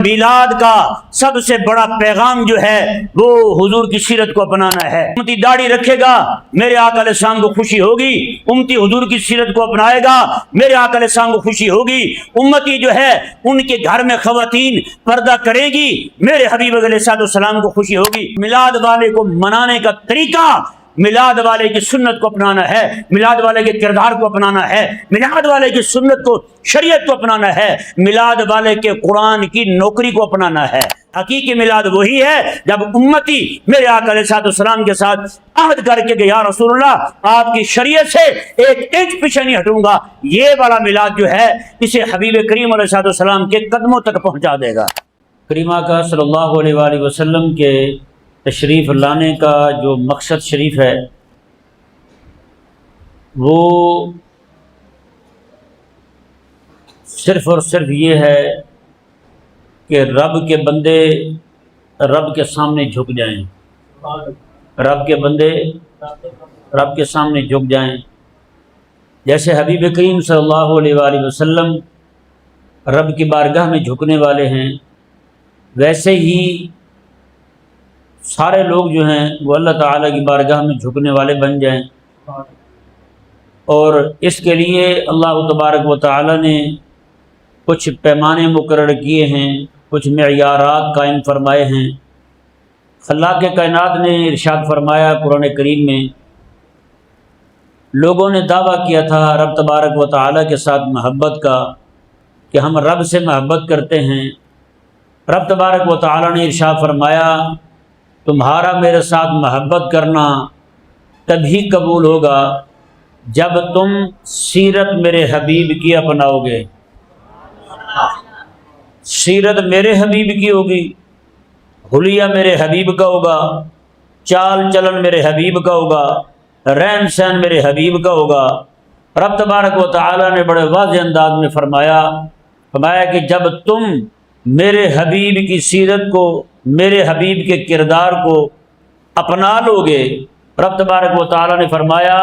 میلاد کا سب سے بڑا پیغام جو ہے وہ حضور کی سیرت کو اپنانا ہے۔ امتی داڑھی رکھے گا، میرے آقا علیہ السلام کو خوشی ہوگی۔ امتی حضور کی سیرت کو اپنائے گا، میرے آقا علیہ السلام کو خوشی ہوگی۔ امتی جو ہے ان کے گھر میں خواتین پردہ کرے گی، میرے حبیب علیہ السلام کو خوشی ہوگی۔ میلاد والے کو منانے کا طریقہ میلاد والے کی سنت کو اپنانا ہے، میلاد والے کے کردار کو اپنانا ہے، میلاد والے کی سنت کو، شریعت کو اپنانا ہے، میلاد والے کے قرآن کی نوکری کو اپنانا ہے۔ حقیقی میلاد وہی ہے جب امتی میرے آقا علیہ السلام کے ساتھ عہد کر کے کہ یا رسول اللہ آپ کی شریعت سے ایک انچ پیچھے نہیں ہٹوں گا، یہ والا میلاد جو ہے اسے حبیب کریم علیہ السلام کے قدموں تک پہنچا دے گا۔ کریم آقا صلی اللہ علیہ وآلہ وسلم کے تشریف لانے کا جو مقصد شریف ہے وہ صرف اور صرف یہ ہے کہ رب کے بندے رب کے سامنے جھک جائیں، رب کے بندے رب کے سامنے جھک جائیں۔ جیسے حبیب کریم صلی اللہ علیہ وآلہ وسلم رب کی بارگاہ میں جھکنے والے ہیں، ویسے ہی سارے لوگ جو ہیں وہ اللہ تعالیٰ کی بارگاہ میں جھکنے والے بن جائیں۔ اور اس کے لیے اللہ تبارک و تعالیٰ نے کچھ پیمانے مقرر کیے ہیں، کچھ معیارات قائم فرمائے ہیں۔ خلاق کائنات نے ارشاد فرمایا قرآن کریم میں، لوگوں نے دعویٰ کیا تھا رب تبارک و تعالیٰ کے ساتھ محبت کا کہ ہم رب سے محبت کرتے ہیں۔ رب تبارک و تعالیٰ نے ارشاد فرمایا تمہارا میرے ساتھ محبت کرنا تبھی قبول ہوگا جب تم سیرت میرے حبیب کی اپناؤ گے۔ سیرت میرے حبیب کی ہوگی، حلیہ میرے حبیب کا ہوگا، چال چلن میرے حبیب کا ہوگا، رہن سہن میرے حبیب کا ہوگا۔ رب تبارک و تعالیٰ نے بڑے واضح انداز میں فرمایا کہ جب تم میرے حبیب کی سیرت کو، میرے حبیب کے کردار کو اپنا لو گے، رب تبارک و تعالیٰ نے فرمایا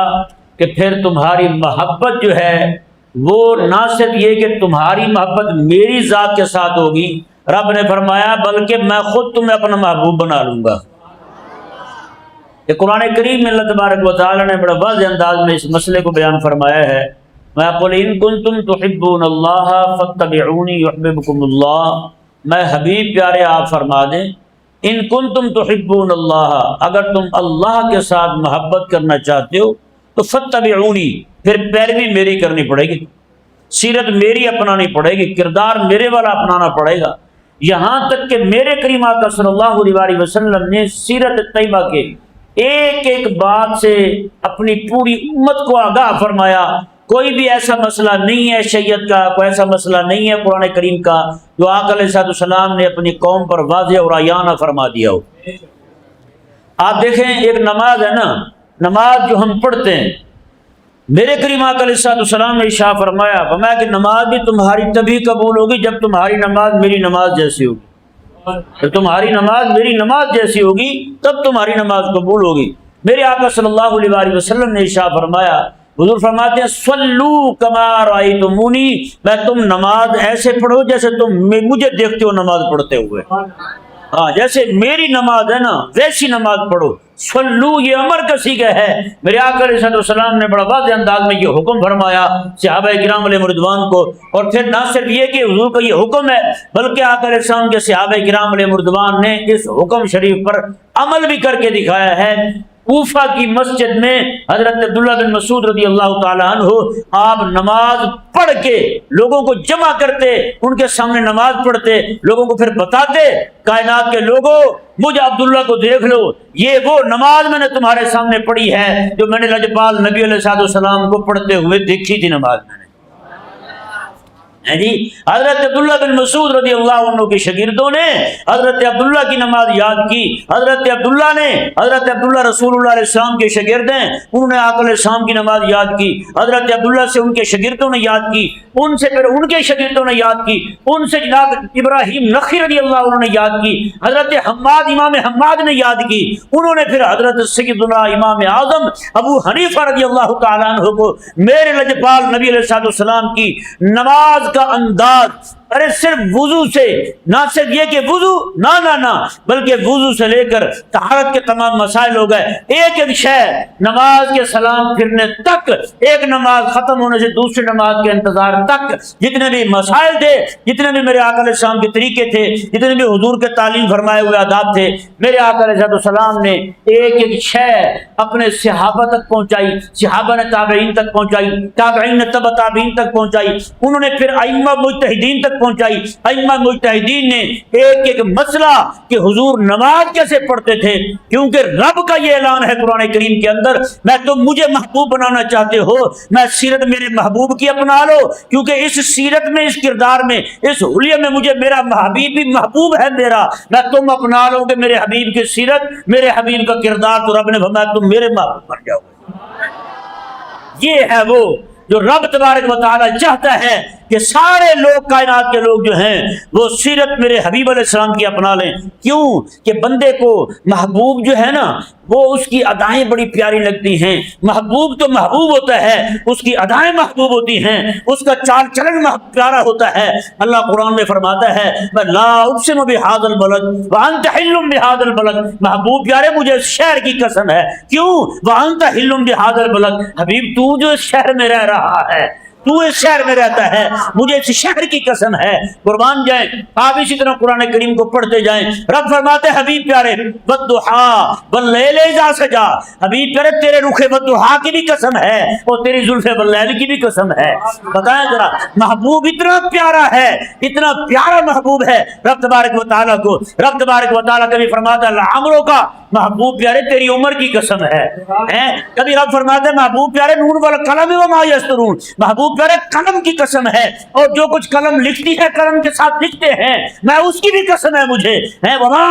کہ پھر تمہاری محبت جو ہے وہ نہ صرف یہ کہ تمہاری محبت میری ذات کے ساتھ ہوگی، رب نے فرمایا بلکہ میں خود تمہیں اپنا محبوب بنا لوں گا۔ کہ قرآن کریم میں اللہ تبارک و تعالیٰ نے بڑا واضح انداز میں اس مسئلے کو بیان فرمایا ہے۔ میں قل ان کنتم تحبون اللہ فاتبعونی یحببکم اللہ، میں حبیب پیارے آپ فرما دیں ان کنتم تحبون اللہ، اگر تم اللہ کے ساتھ محبت کرنا چاہتے ہو تو فاتبعونی، پھر پیروی میری کرنی پڑے گی، سیرت میری اپنانی پڑے گی، کردار میرے والا اپنانا پڑے گا۔ یہاں تک کہ میرے کریم آقا صلی اللہ علیہ وسلم نے سیرت طیبہ کے ایک ایک بات سے اپنی پوری امت کو آگاہ فرمایا۔ کوئی بھی ایسا مسئلہ نہیں ہے شریعت کا، کوئی ایسا مسئلہ نہیں ہے قرآن کریم کا جو آقا علیہ السلام نے اپنی قوم پر واضح اور عیانہ فرما دیا ہو۔ آپ دیکھیں ایک نماز ہے نا، نماز جو ہم پڑھتے ہیں، میرے کریم آقا علیہ السلام نے ارشاد فرمایا کہ نماز بھی تمہاری تبھی قبول ہوگی جب تمہاری نماز میری نماز جیسی ہوگی، جب تمہاری نماز میری نماز جیسی ہوگی تب تمہاری نماز قبول ہوگی۔ میرے آقا صلی اللہ علیہ وسلم نے ارشاد فرمایا، حضور فرماتے ہیں صلو کما رأیتمونی، میں تم نماز ایسے پڑھو جیسے تم مجھے دیکھتے ہو نماز پڑھتے ہوئے، ہاں جیسے میری نماز ہے نا ویسی نماز پڑھو۔ صلو یہ امر کا صیغہ ہے۔ میرے آقا علیہ السلام نے بڑا واضح انداز میں یہ حکم فرمایا صحابہ کرام علیہ رضوان کو، اور پھر نہ صرف یہ کہ حضور کا یہ حکم ہے بلکہ آقا علیہ السلام کے صحابہ کرام علیہ رضوان نے اس حکم شریف پر عمل بھی کر کے دکھایا ہے۔ کوفہ کی مسجد میں حضرت عبداللہ بن مسعود رضی اللہ تعالیٰ عنہ آپ نماز پڑھ کے لوگوں کو جمع کرتے، ان کے سامنے نماز پڑھتے، لوگوں کو پھر بتاتے کائنات کے لوگوں مجھے عبداللہ کو دیکھ لو، یہ وہ نماز میں نے تمہارے سامنے پڑھی ہے جو میں نے لجپال نبی علیہ السلام کو پڑھتے ہوئے دیکھی تھی نماز میں نے۔ جی حضرت عبداللہ بن مسعود رضی اللہ عنہ کے شاگردوں نے حضرت عبداللہ کی نماز یاد کی۔ حضرت عبداللہ رسول اللہ علیہ السلام کے شاگرد ہیں، انہوں نے آقا علیہ السلام کی نماز یاد کی۔ حضرت عبداللہ سے ان کے شاگردوں نے یاد کی، ان سے پھر ان کے شاگردوں نے یاد کی، ان سے جناب ابراہیم نخعی رضی اللہ عنہ نے یاد کی، حضرت حماد امام حماد نے یاد کی، انہوں نے پھر حضرت سیدنا امام اعظم ابو حنیفہ رضی اللہ تعالیٰ عنہ کو میرے لجپال نبی علیہ السلام کی نماز کا انداز ارے صرف وضو سے، نہ صرف یہ کہ وضو نہ بلکہ وضو سے لے کر طہارت کے تمام مسائل ہو گئے، ایک ایک شے نماز کے سلام پھرنے تک، ایک نماز ختم ہونے سے دوسری نماز کے انتظار تک، جتنے بھی مسائل تھے، جتنے بھی میرے آقا علیہ السلام کے طریقے تھے، جتنے بھی حضور کے تعلیم فرمائے ہوئے آداب تھے، میرے آقا علیہ السلام نے ایک ایک شے اپنے صحابہ تک پہنچائی، صحابہ نے تابعین تک پہنچائی، تابعین نے تبع تابعین تک پہنچائی، انہوں نے پھر ائمہ مجتہدین تک پہنچائی، ائمہ مجتہدین نے ایک ایک مسئلہ کہ حضور نماز کیسے پڑھتے تھے، کیونکہ رب کا یہ اعلان ہے قرآن کریم کے اندر، میں تم مجھے محبوب بنانا چاہتے ہو، میں سیرت میرے محبوب کی اپنا لو، کیونکہ اس سیرت میں، اس کردار میں، اس حلیہ میں مجھے میرا حبیب بھی محبوب ہے میرا، میں تم اپنا لو کہ میرے حبیب کی سیرت، میرے حبیب کا کردار، تو رب نے فرمایا تم میرے محبوب بن جاؤ۔ یہ ہے وہ جو رب تبارک و تعالی چاہتا ہے کہ سارے لوگ، کائنات کے لوگ جو ہیں وہ سیرت میرے حبیب علیہ السلام کی اپنا لیں۔ کیوں کہ بندے کو محبوب جو ہے نا، وہ اس کی ادائیں بڑی پیاری لگتی ہیں، محبوب تو محبوب ہوتا ہے، اس کی ادائیں محبوب ہوتی ہیں، اس کا چال چلن پیارا ہوتا ہے۔ اللہ قرآن میں فرماتا ہے لا اقسم بہذا البلد وانت حل بہذا البلد، محبوب پیارے مجھے اس شہر کی قسم ہے، کیوں وانت حل بہذا البلد، حبیب تو جو اس شہر میں رہ رہا ہے، تو اس شہر میں رہتا ہے، مجھے اس شہر کی قسم ہے۔ قربان جائیں، آپ اسی طرح قرآن کریم کو پڑھتے جائیں، رب فرماتے ہیں حبیب پیارے والضحیٰ واللیل اذا سجا، حبیب پیارے تیرے رخ والضحیٰ کی بھی قسم ہے اور تیری زلف واللیل کی بھی قسم ہے۔ بتائیں ذرا، محبوب اتنا پیارا ہے، اتنا پیارا محبوب ہے رب تبارک و تعالیٰ کو، رب تبارک و تعالیٰ کبھی فرماتا ہے لعمرک کا، محبوب پیارے تیری عمر کی قسم ہے۔ کبھی رب فرماتے ہیں محبوب پیارے نون والقلم وما یسطرون، محبوب پیارے قلم کی قسم ہے، اور جو کچھ قلم لکھتی ہے قلم کے ساتھ لکھتے ہیں، میں اس کی بھی قسم ہے مجھے، وما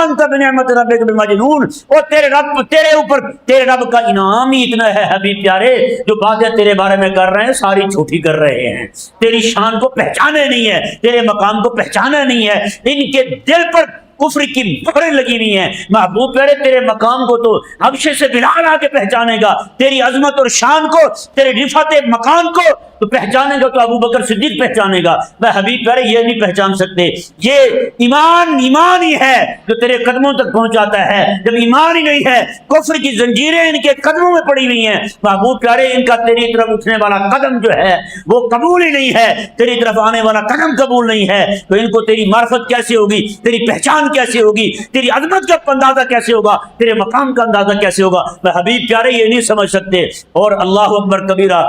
انت بنعمت ربک بمجنون، اور تیرے اوپر تیرے رب کا انعام ہی اتنا ہے حبیب پیارے، جو باتیں تیرے بارے میں کر رہے ہیں ساری جھوٹی کر رہے ہیں، تیری شان کو پہچانے نہیں ہے، تیرے مقام کو پہچانا نہیں ہے، ان کے دل پر کفر کی مہریں لگی ہوئی ہیں۔ محبوب پیارے تیرے مقام کو تو حبشے سے بلال آ کے پہچانے گا، تیری عظمت اور شان کو، تیرے رفعت مقام کو تو پہچانے گا تو ابو بکر صدیق پہچانے گا، میں حبیب پیارے یہ نہیں پہچان سکتے۔ یہ ایمان ہی ہے جو تیرے قدموں تک پہنچاتا ہے، جب ایمان ہی نہیں ہے، کفر کی زنجیریں ان کے قدموں میں پڑی ہوئی ہیں، محبوب پیارے ان کا تیری طرف اٹھنے والا قدم جو ہے وہ قبول ہی نہیں ہے، تیری طرف آنے والا قدم قبول نہیں ہے، تو ان کو تیری معرفت کیسے ہوگی، تیری پہچان کیسے ہوگی، تیری عظمت کا اندازہ کیسے ہوگا، تیرے مقام کا اندازہ کیسے ہوگا، میں حبیب پیارے یہ نہیں سمجھ سکتے۔ اور اللہ اکبر کبیرہ،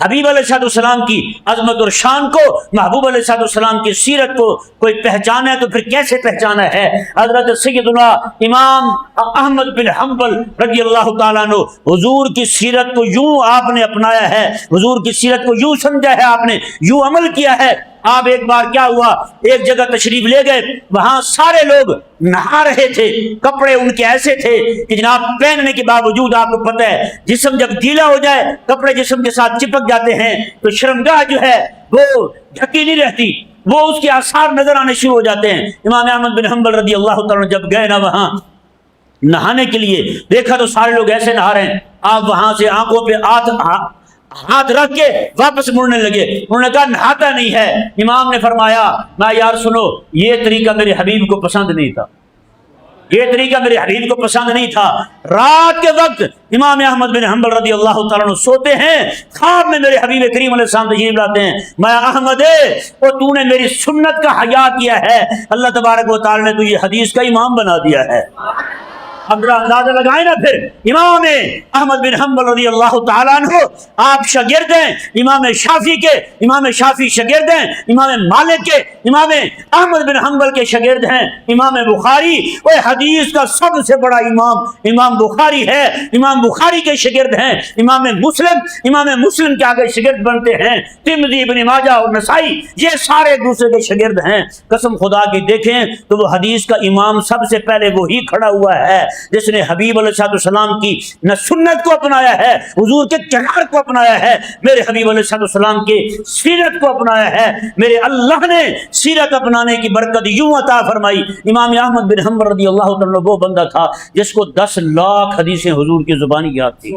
حبیب علیہ السلام کی عظمت اور شان کو، محبوب علیہ السلام کی سیرت کو کوئی پہچانا ہے تو پھر کیسے پہچانا ہے؟ حضرت سیدنا امام احمد بن حنبل رضی اللہ تعالیٰ عنہ، حضور کی سیرت کو یوں آپ نے اپنایا ہے، حضور کی سیرت کو یوں سمجھا ہے آپ نے، یوں عمل کیا ہے۔ آپ ایک بار کیا ہوا، ایک جگہ تشریف لے گئے، وہاں سارے لوگ نہا رہے تھے، کپڑے ان کے ایسے تھے کہ جناب پہننے کے باوجود آپ کو پتہ ہے جسم جب گیلا ہو جائے، کپڑے جسم کے ساتھ چپک جاتے ہیں تو شرمگاہ جو ہے وہ ڈھکی نہیں رہتی، وہ اس کے آثار نظر آنے شروع ہو جاتے ہیں۔ امام احمد بن حنبل رضی اللہ تعالیٰ جب گئے نا وہاں نہانے کے لیے، دیکھا تو سارے لوگ ایسے نہا رہے ہیں، آپ وہاں سے آنکھوں پہ ہاتھ رکھ کے واپس مڑنے لگے، انہوں نے کہا نہاتا نہیں ہے۔ امام نے فرمایا میں یار سنو، یہ طریقہ میرے حبیب کو پسند نہیں تھا، یہ طریقہ میرے حبیب کو پسند نہیں تھا۔ رات کے وقت امام احمد بن حنبل رضی اللہ تعالیٰ عنہ سوتے ہیں، خواب میں میرے حبیب کریم علیہ السلام تشریف لاتے ہیں، میں احمد اور تو نے میری سنت کا حیا کیا ہے، اللہ تبارک و تعالیٰ نے تو یہ حدیث کا امام بنا دیا ہے۔ اب ذرا اندازہ لگائیں نا، پھر امام احمد بن حنبل رضی اللہ تعالیٰ عنہ آپ شاگرد ہیں امام شافعی کے، امام شافعی شاگرد ہیں امام مالک کے، امام احمد بن حنبل کے شاگرد ہیں امام بخاری، وہ حدیث کا سب سے بڑا امام امام بخاری ہے، امام بخاری کے شاگرد ہیں امام مسلم کے آگے شاگرد بنتے ہیں ترمذی، ابن ماجہ اور نسائی، یہ سارے ایک دوسرے کے شاگرد ہیں۔ قسم خدا کی دیکھیں تو وہ حدیث کا امام سب سے پہلے وہی کھڑا ہوا ہے جس نے حبیب علیہ السلام کی نہ سنت کو اپنایا ہے، حضور کے کردار کو اپنایا ہے، میرے حبیب علیہ السلام کی سیرت کو اپنایا ہے۔ میرے اللہ نے سیرت اپنانے کی برکت یوں عطا فرمائی۔ امام احمد بن حنبل رضی اللہ تعالیٰ وہ بندہ تھا جس کو 10 لاکھ حدیثیں حضور کی زبانی یاد تھی،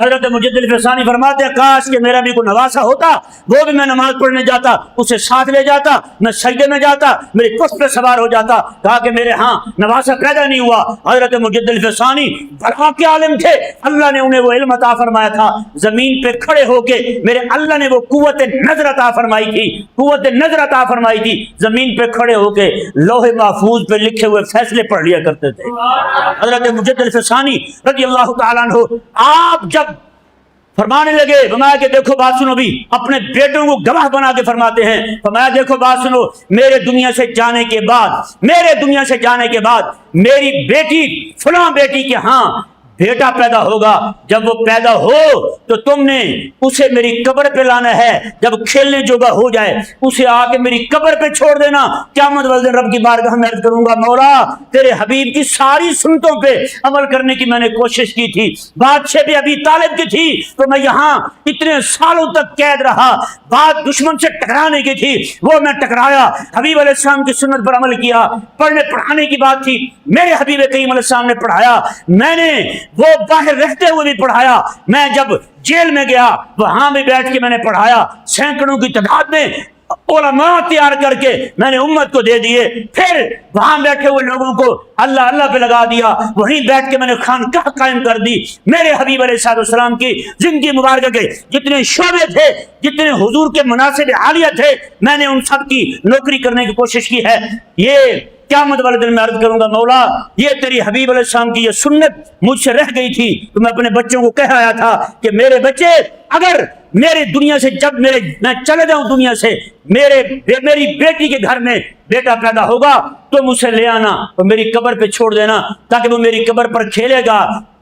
حضرت مجدد الفسانی فرماتے ہیں کاش کہ میرا بھی کوئی نواسا ہوتا، وہ بھی میں نماز پڑھنے جاتا، اسے ساتھ لے جاتا، میں سجدے میں جاتا، میری پشت پہ سوار ہو جاتا۔ کہا کہ میرے ہاں نواسا پیدا نہیں ہوا۔ حضرت مجدد الفسانی بڑا کے عالم تھے، اللہ نے انہیں وہ علم عطا فرمایا تھا، زمین پہ کھڑے ہو کے میرے اللہ نے وہ قوت نظر عطا فرمائی تھی، قوت نظر عطا فرمائی تھی، زمین پہ کھڑے ہو کے لوح محفوظ پہ لکھے ہوئے فیصلے پڑھ لیا کرتے تھے۔ حضرت مجدد الفسانی رضی اللہ تعالیٰ عنہ آپ جب فرمانے لگے، فرمایا کہ دیکھو بات سنو، بھی اپنے بیٹوں کو گواہ بنا کے فرماتے ہیں، فرمایا دیکھو بات سنو، میرے دنیا سے جانے کے بعد میری بیٹی فلاں بیٹی کے ہاں بیٹا پیدا ہوگا، جب وہ پیدا ہو تو تم نے اسے میری قبر پہ لانا ہے، جب کھیلنے جوگا ہو جائے اسے آ کے میری قبر پہ چھوڑ دینا، قیامت والے دن رب کی بارگاہ میں عرض کروں گا مولا تیرے حبیب کی ساری سنتوں پہ عمل کرنے کی میں نے کوشش کی تھی، بادشاہ بھی ابی طالب کی تھی تو میں یہاں اتنے سالوں تک قید رہا، بات دشمن سے ٹکرانے کی تھی وہ میں ٹکرایا، حبیب علیہ السلام کی سنت پر عمل کیا، پڑھنے پڑھانے کی بات تھی میرے حبیب کریم علیہ السلام نے پڑھایا، میں نے وہ باہر رہتے ہوئے بھی پڑھایا، میں جب جیل میں گیا وہاں بھی بیٹھ کے میں نے پڑھایا، سینکڑوں کی تعداد میں علماء تیار کر کے میں نے امت کو دے دیے، پھر وہاں بیٹھے ہوئے لوگوں کو اللہ اللہ پہ لگا دیا، وہیں بیٹھ کے میں نے خانقاہ قائم کر دی۔ میرے حبیب علیہ السلام کی زندگی مبارکہ کے جتنے شعبے تھے، جتنے حضور کے مناصب عالیہ تھے، میں نے ان سب کی نوکری کرنے کی کوشش کی ہے۔ یہ قیامت والے دن میں عرض کروں گا مولا یہ تیری حبیب علیہ السلام کی یہ سنت مجھ سے رہ گئی تھی، تو میں اپنے بچوں کو کہہ آیا تھا کہ میرے بچے اگر میرے دنیا سے جب میں چلے جاؤں دنیا سے، میری بیٹی کے گھر میں بیٹا پیدا ہوگا تم اسے لے آنا اور میری قبر پہ چھوڑ دینا تاکہ وہ میری قبر پر کھیلے گا۔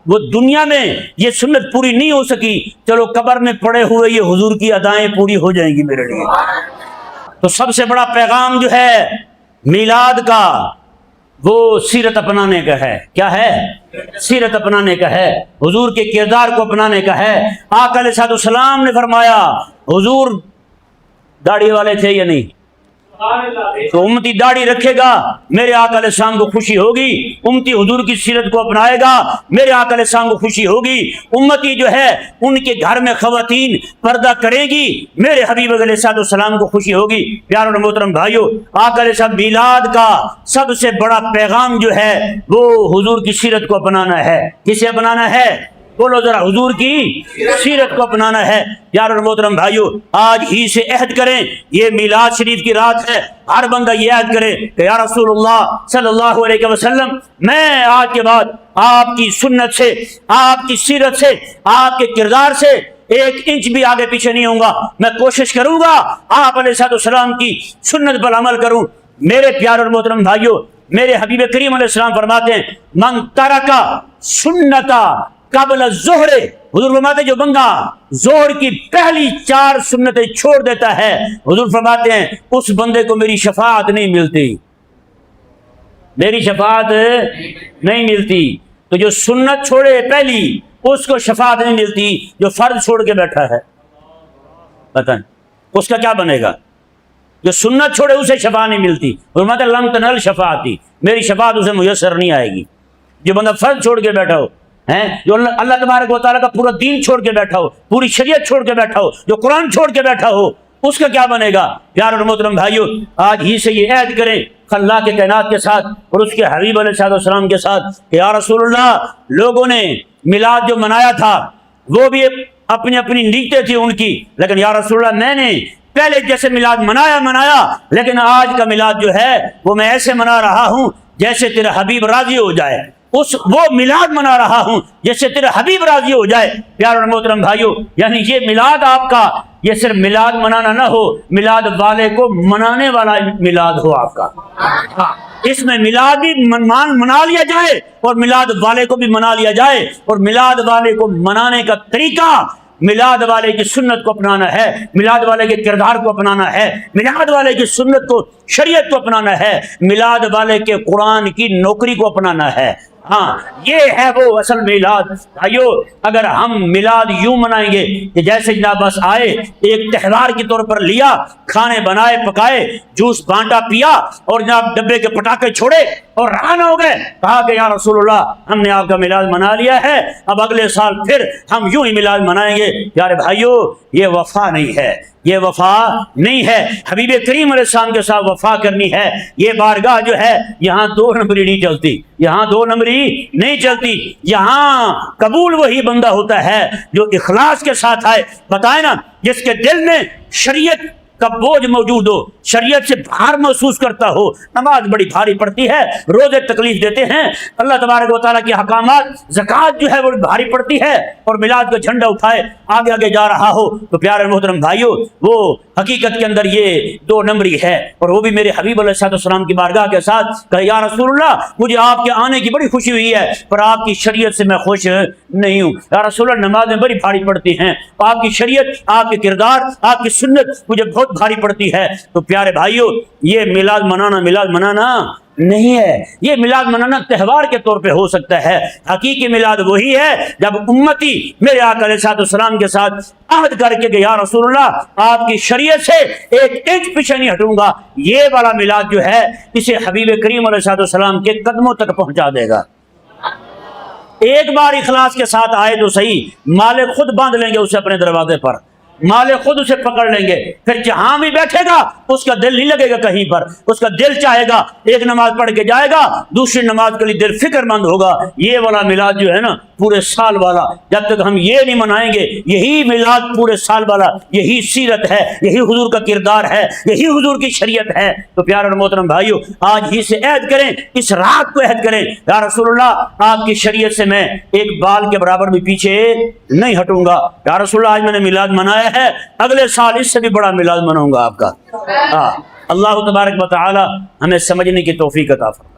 وہ دنیا میں یہ سنت پوری نہیں ہو سکی، چلو قبر میں پڑے ہوئے یہ حضور کی ادائیں پوری ہو جائیں گی میرے لیے۔ تو سب سے بڑا پیغام جو ہے میلاد کا وہ سیرت اپنانے کا ہے۔ کیا ہے؟ سیرت اپنانے کا ہے، حضور کے کردار کو اپنانے کا ہے۔ آقا علیہ السلام نے فرمایا حضور داڑھی والے تھے یا نہیں؟ تو امتی داڑھی رکھے گا میرے آقا علیہ السلام کو خوشی ہوگی، امتی حضور کی سیرت کو اپنائے گا میرے آقا علیہ السلام کو خوشی ہوگی، امتی جو ہے ان کے گھر میں خواتین پردہ کرے گی میرے حبیب علیہ السلام کو خوشی ہوگی۔ پیاروں اور محترم بھائیو، آقا علیہ السلام میلاد کا سب سے بڑا پیغام جو ہے وہ حضور کی سیرت کو اپنانا ہے۔ کسے اپنانا ہے؟ بولو ذرا، حضور کی سیرت کو اپنانا ہے۔ پیارے اور محترم بھائیو، آج ہی سے عہد کریں، یہ میلاد شریف کی رات ہے، ہر بندہ یہ عہد کرے کہ یا رسول اللہ صلی اللہ علیہ وسلم میں آج کے بعد آپ کی سنت سے، آپ کی سیرت سے، آپ کے کردار سے ایک انچ بھی آگے پیچھے نہیں ہوں گا، میں کوشش کروں گا آپ علیہ السلام کی سنت پر عمل کروں۔ میرے پیارے اور محترم بھائیو، میرے حبیب کریم علیہ السلام فرماتے ہیں من ترکا سنتا قبل الظہر، حضور فرماتے ہیں جو بندہ ظہر کی پہلی 4 سنتیں چھوڑ دیتا ہے، حضور فرماتے ہیں اس بندے کو میری شفاعت نہیں ملتی، میری شفاعت نہیں ملتی۔ تو جو سنت چھوڑے پہلی اس کو شفاعت نہیں ملتی، جو فرض چھوڑ کے بیٹھا ہے پتہ نہیں اس کا کیا بنے گا۔ جو سنت چھوڑے اسے شفاعت نہیں ملتی، فرماتے ہیں لن تنل شفاعتی، میری شفاعت اسے میسر نہیں آئے گی۔ جو بندہ فرض چھوڑ کے بیٹھا ہو، جو اللہ تبارک و تعالیٰ کا پورا دین چھوڑ کے بیٹھا ہو، پوری شریعت چھوڑ کے بیٹھا ہو، جو قرآن چھوڑ کے بیٹھا ہو، اس کا کیا بنے گا۔ پیارے اور محترم بھائیو، آج ہی سے یہ عہد کریں اللہ کے کائنات کے ساتھ اور اس کے حبیب علیہ السلام کے ساتھ کہ یا رسول اللہ، لوگوں نے میلاد جو منایا تھا وہ بھی اپنی اپنی نیتیں تھی ان کی، لیکن یا رسول اللہ میں نے پہلے جیسے میلاد منایا لیکن آج کا میلاد جو ہے وہ میں ایسے منا رہا ہوں جیسے تیرا حبیب راضی ہو جائے، وہ میلاد منا رہا ہوں جیسے تیرا حبیب راضی ہو جائے۔ پیارے اور محترم بھائیو، یعنی یہ میلاد آپ کا یہ صرف میلاد منانا نہ ہو، میلاد والے کو منانے والا میلاد ہو آپ کا۔ اس میں میلاد بھی منا لیا جائے اور میلاد والے کو بھی منا لیا جائے، اور میلاد والے کو منانے کا طریقہ میلاد والے کی سنت کو اپنانا ہے، میلاد والے کے کردار کو اپنانا ہے، میلاد والے کی سنت کو، شریعت کو اپنانا ہے، میلاد والے کے قرآن کی نوکری کو اپنانا ہے۔ ہاں، یہ ہے وہ اصل میلاد۔ بھائیو، اگر ہم میلاد یوں منائیں گے کہ جیسے جناب بس آئے ایک تہوار کے طور پر لیا کھانے بنائے پکائے، جوس بانٹا پیا، اور جناب ڈبے کے پٹاخے چھوڑے اور روانہ ہو گئے. کہا کہ یا رسول اللہ ہم نے آپ کا میلاد منا لیا ہے، اب اگلے سال پھر ہم یوں ہی میلاد منائیں گے. پیارے بھائیو، یہ وفا نہیں ہے، یہ وفا نہیں ہے. حبیب کریم علیہ السلام کے ساتھ وفا کرنی ہے. یہ بارگاہ جو ہے یہاں 2 نمبری نہیں چلتی، یہاں 2 نمبری نہیں چلتی. یہاں قبول وہی بندہ ہوتا ہے جو اخلاص کے ساتھ آئے. بتائیں نا، جس کے دل میں شریعت کا بوجھ موجود ہو، شریعت سے بھار محسوس کرتا ہو. نماز بڑی بھاری پڑتی ہے، روزے تکلیف دیتے ہیں، اللہ تبارک و تعالیٰ کے احکامات، زکوٰۃ جو ہے وہ بھاری پڑتی ہے، اور میلاد کا جھنڈا اٹھائے آگے آگے جا رہا ہو. تو پیارے محترم بھائیو، وہ حقیقت کے اندر یہ 2 نمبری ہے. اور وہ بھی میرے حبیب علیہ السلام کی بارگاہ کے ساتھ کہ یا رسول اللہ مجھے آپ کے آنے کی بڑی خوشی ہوئی ہے، پر آپ کی شریعت سے میں خوش نہیں ہوں. یا رسول اللہ نمازیں بڑی بھاری پڑتی ہیں، آپ کی شریعت، آپ کے کردار، آپ کی سنت مجھے بہت بھاری پڑتی ہے. تو پیارے بھائیو، یہ میلاد منانا نہیں ہے. یہ میلاد منانا تہوار کے طور پہ ہو سکتا ہے. حقیقی میلاد وہی ہے جب امتی میرے آقا علیہ السلام کے ساتھ عہد کر کے کہ یا رسول اللہ آپ کی شریعت سے 1 انچ پیچھے نہیں ہٹوں گا. یہ والا میلاد جو ہے اسے حبیب کریم علیہ السلام کے قدموں تک پہنچا دے گا. ایک بار اخلاص کے ساتھ آئے تو صحیح، مالک خود باندھ لیں گے اسے اپنے دروازے پر، مالک خود اسے پکڑ لیں گے. پھر جہاں بھی بیٹھے گا اس کا دل نہیں لگے گا کہیں پر، اس کا دل چاہے گا ایک نماز پڑھ کے جائے گا، دوسری نماز کے لیے دل فکر مند ہوگا. یہ والا میلاد جو ہے نا پورے سال والا، جب تک ہم یہ نہیں منائیں گے، یہی میلاد پورے سال والا، یہی سیرت ہے، یہی حضور کا کردار ہے، یہی حضور کی شریعت ہے. تو پیارے اور محترم بھائیو، آج ہی سے عہد کریں، اس رات کو عہد کریں، یا رسول اللہ آپ کی شریعت سے میں 1 بال کے برابر بھی پیچھے نہیں ہٹوں گا. یا رسول اللہ آج میں نے میلاد منایا ہے، اگلے سال اس سے بھی بڑا میلاد مناؤں گا آپ کا. اللہ تبارک و تعالی ہمیں سمجھنے کی توفیق عطا فرمائے.